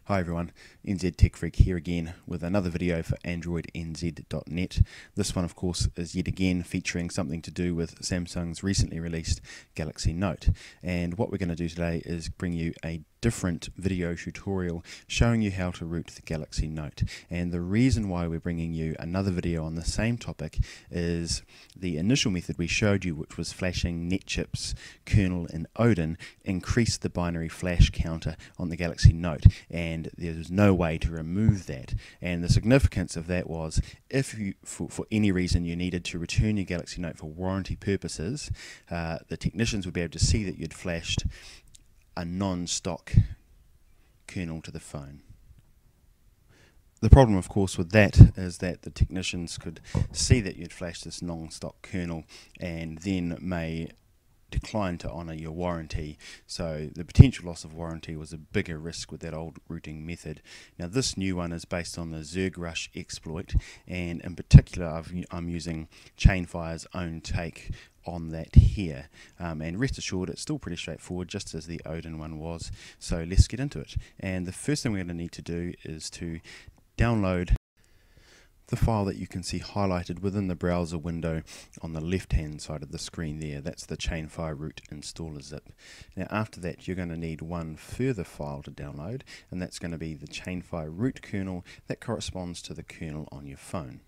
Hi everyone, NZ Tech Freak here again with another video for AndroidNZ.net. This one of course is yet again featuring something to do with Samsung's recently released Galaxy Note, and what we're going to do today is bring you a different video tutorial showing you how to root the Galaxy Note. And the reason why we're bringing you another video on the same topic is the initial method we showed you, which was flashing NetChip's kernel in Odin, increased the binary flash counter on the Galaxy Note, and there's no way to remove that. And the significance of that was if you, for any reason you needed to return your Galaxy Note for warranty purposes, the technicians would be able to see that you'd flashed a non-stock kernel to the phone. The problem, of course, with that is that the technicians could see that you'd flashed this non-stock kernel and then may decline to honour your warranty, so the potential loss of warranty was a bigger risk with that old rooting method. Now this new one is based on the ZergRush exploit, and in particular I'm using Chainfire's own take on that here, and rest assured it's still pretty straightforward, just as the Odin one was. So let's get into it. And the first thing we're going to need to do is to download the file that you can see highlighted within the browser window on the left hand side of the screen there. That's the Chainfire root installer zip. Now after that you're going to need one further file to download, and that's going to be the Chainfire root kernel that corresponds to the kernel on your phone.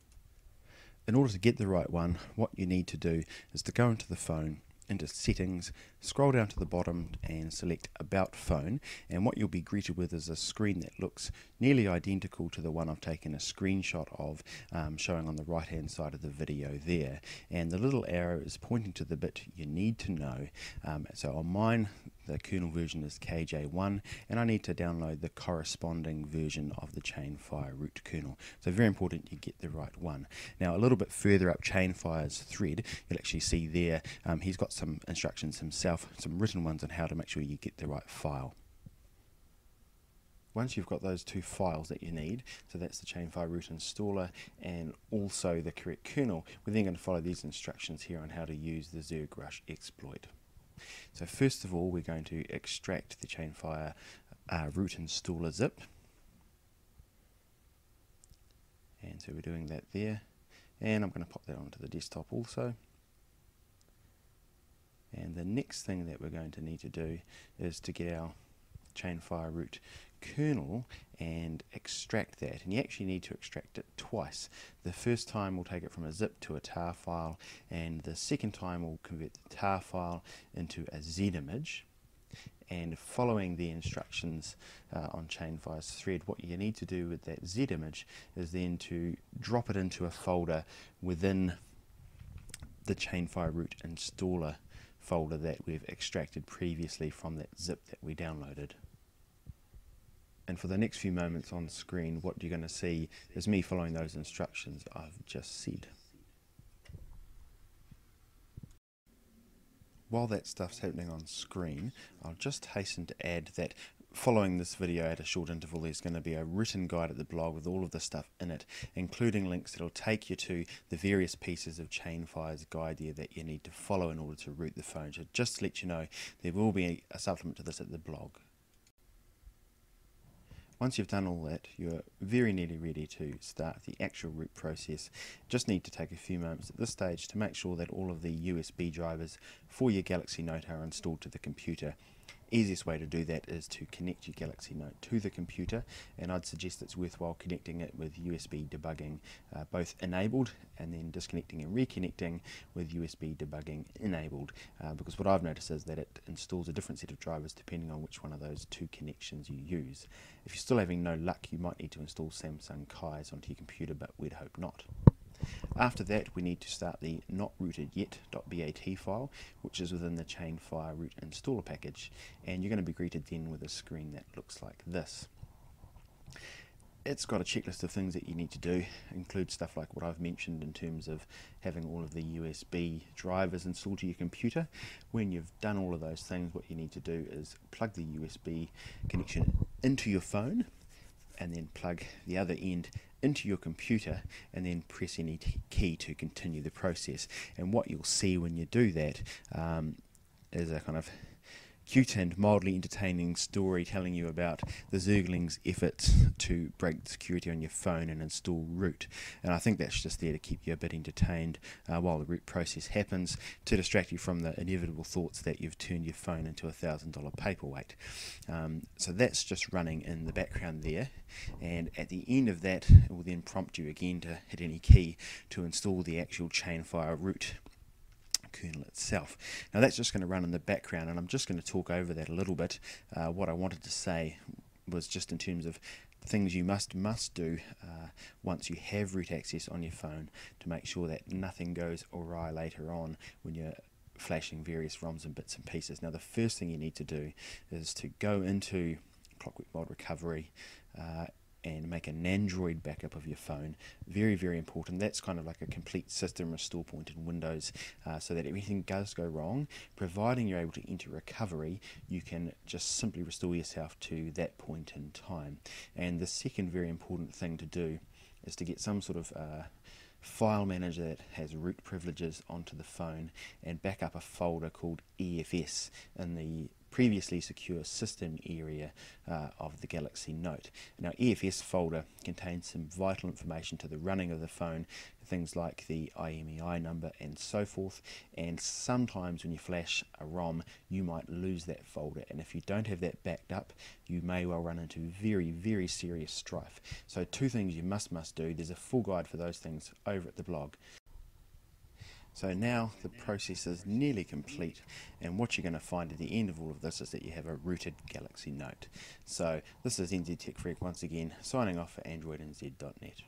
In order to get the right one, what you need to do is to go into the phone, into settings, scroll down to the bottom and select about phone, and what you'll be greeted with is a screen that looks nearly identical to the one I've taken a screenshot of, showing on the right hand side of the video there, and the little arrow is pointing to the bit you need to know. So on mine the kernel version is KJ1, and I need to download the corresponding version of the Chainfire root kernel. So very important you get the right one. Now a little bit further up Chainfire's thread, you'll actually see there he's got some instructions himself, some written ones on how to make sure you get the right file. Once you've got those two files that you need, so that's the Chainfire root installer and also the correct kernel, we're then going to follow these instructions here on how to use the ZergRush exploit. So first of all we're going to extract the Chainfire root installer zip, and so we're doing that there, and I'm going to pop that onto the desktop also. And the next thing that we're going to need to do is to get our Chainfire root kernel and extract that, and you actually need to extract it twice. The first time we'll take it from a zip to a tar file, and the second time we'll convert the tar file into a Z image. And following the instructions on Chainfire's thread, what you need to do with that Z image is then to drop it into a folder within the Chainfire root installer folder that we've extracted previously from that zip that we downloaded. And for the next few moments on screen, what you're going to see is me following those instructions I've just said. While that stuff's happening on screen, I'll just hasten to add that following this video at a short interval there's going to be a written guide at the blog with all of the stuff in it, including links that will take you to the various pieces of Chainfire's guide there that you need to follow in order to root the phone. So just to let you know, there will be a supplement to this at the blog. Once you've done all that, you're very nearly ready to start the actual root process. Just need to take a few moments at this stage to make sure that all of the USB drivers for your Galaxy Note are installed to the computer. Easiest way to do that is to connect your Galaxy Note to the computer, and I'd suggest it's worthwhile connecting it with USB debugging both enabled, and then disconnecting and reconnecting with USB debugging enabled, because what I've noticed is that it installs a different set of drivers depending on which one of those two connections you use. If you're still having no luck, you might need to install Samsung Kai's onto your computer, but we'd hope not. After that we need to start the notrootedyet.bat file, which is within the Chainfire root installer package, and you're going to be greeted then with a screen that looks like this. It's got a checklist of things that you need to do, includes stuff like what I've mentioned in terms of having all of the USB drivers installed to your computer. When you've done all of those things, what you need to do is plug the USB connection into your phone, and then plug the other end into your computer, and then press any key to continue the process. And what you'll see when you do that is a kind of cute and mildly entertaining story telling you about the Zergling's efforts to break the security on your phone and install root. And I think that's just there to keep you a bit entertained while the root process happens, to distract you from the inevitable thoughts that you've turned your phone into $1,000 paperweight. So that's just running in the background there, and at the end of that it will then prompt you again to hit any key to install the actual Chainfire root kernel itself. Now that's just going to run in the background, and I'm just going to talk over that a little bit. What I wanted to say was just in terms of things you must do once you have root access on your phone to make sure that nothing goes awry later on when you're flashing various ROMs and bits and pieces. Now the first thing you need to do is to go into Clockwork Mod Recovery and make an Android backup of your phone. Very, very important. That's kind of like a complete system restore point in Windows, so that if anything does go wrong, providing you're able to enter recovery, you can just simply restore yourself to that point in time. And the second very important thing to do is to get some sort of file manager that has root privileges onto the phone and back up a folder called EFS in the previously secure system area of the Galaxy Note. Now EFS folder contains some vital information to the running of the phone, things like the IMEI number and so forth, and sometimes when you flash a ROM you might lose that folder, and if you don't have that backed up you may well run into very, very serious strife. So two things you must do. There's a full guide for those things over at the blog. So now the process is nearly complete, and what you're going to find at the end of all of this is that you have a rooted Galaxy Note. So this is NZ Tech Freak once again, signing off for AndroidNZ.net.